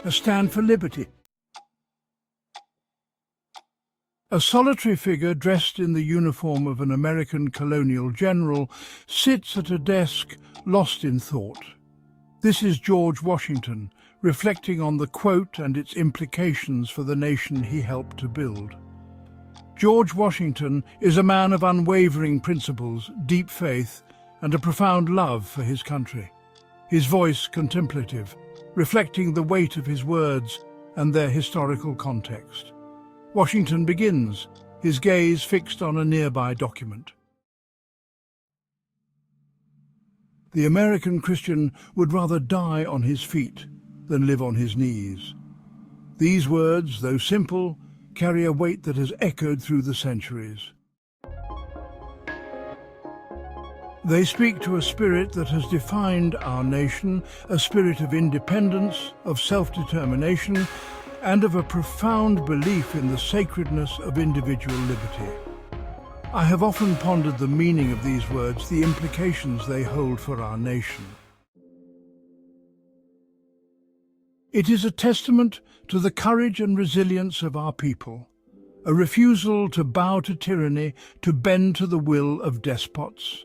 a stand for liberty. A solitary figure dressed in the uniform of an American colonial general sits at a desk, lost in thought. This is George Washington, reflecting on the quote and its implications for the nation he helped to build. George Washington is a man of unwavering principles, deep faith, and a profound love for his country. His voice contemplative, reflecting the weight of his words and their historical context. Washington begins, his gaze fixed on a nearby document. The American Christian would rather die on his feet than live on his knees. These words, though simple, carry a weight that has echoed through the centuries. They speak to a spirit that has defined our nation, a spirit of independence, of self-determination, and of a profound belief in the sacredness of individual liberty. I have often pondered the meaning of these words, the implications they hold for our nation. It is a testament to the courage and resilience of our people, a refusal to bow to tyranny, to bend to the will of despots.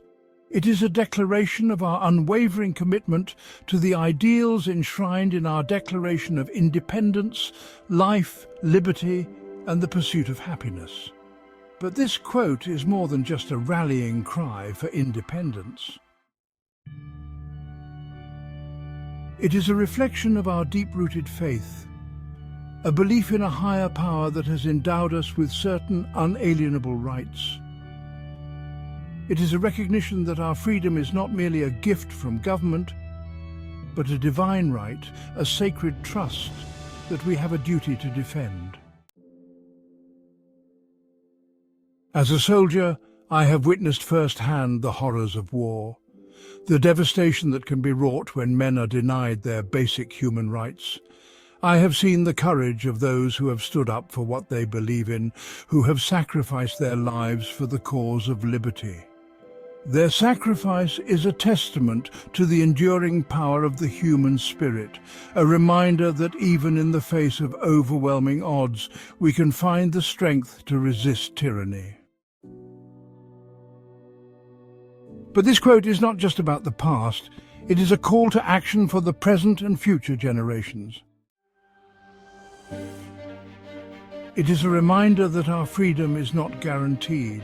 It is a declaration of our unwavering commitment to the ideals enshrined in our Declaration of Independence, life, liberty, and the pursuit of happiness. But this quote is more than just a rallying cry for independence. It is a reflection of our deep-rooted faith, a belief in a higher power that has endowed us with certain unalienable rights. It is a recognition that our freedom is not merely a gift from government, but a divine right, a sacred trust that we have a duty to defend. As a soldier, I have witnessed firsthand the horrors of war, the devastation that can be wrought when men are denied their basic human rights. I have seen the courage of those who have stood up for what they believe in, who have sacrificed their lives for the cause of liberty. Their sacrifice is a testament to the enduring power of the human spirit, a reminder that even in the face of overwhelming odds, we can find the strength to resist tyranny. But this quote is not just about the past, it is a call to action for the present and future generations. It is a reminder that our freedom is not guaranteed,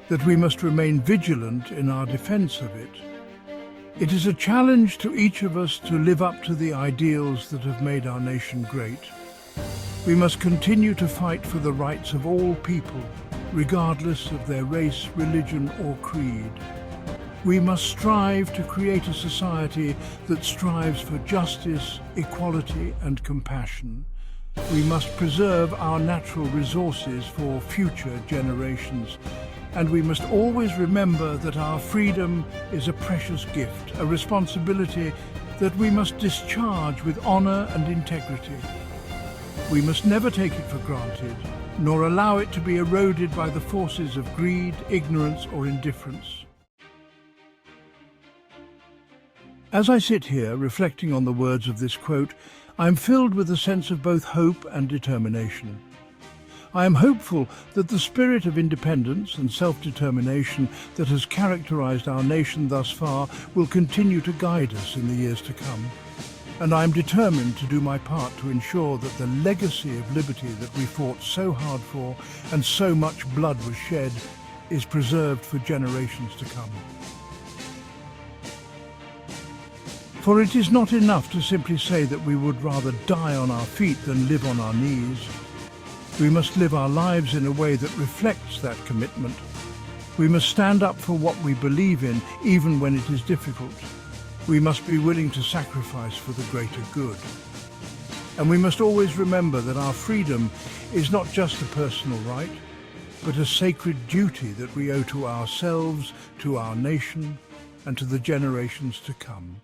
that we must remain vigilant in our defense of it. It is a challenge to each of us to live up to the ideals that have made our nation great. We must continue to fight for the rights of all people, regardless of their race, religion, or creed. We must strive to create a society that strives for justice, equality, and compassion. We must preserve our natural resources for future generations. And we must always remember that our freedom is a precious gift, a responsibility that we must discharge with honor and integrity. We must never take it for granted, nor allow it to be eroded by the forces of greed, ignorance, or indifference. As I sit here reflecting on the words of this quote, I am filled with a sense of both hope and determination. I am hopeful that the spirit of independence and self-determination that has characterized our nation thus far will continue to guide us in the years to come. And I am determined to do my part to ensure that the legacy of liberty that we fought so hard for and so much blood was shed is preserved for generations to come. For it is not enough to simply say that we would rather die on our feet than live on our knees. We must live our lives in a way that reflects that commitment. We must stand up for what we believe in, even when it is difficult. We must be willing to sacrifice for the greater good. And we must always remember that our freedom is not just a personal right, but a sacred duty that we owe to ourselves, to our nation, and to the generations to come.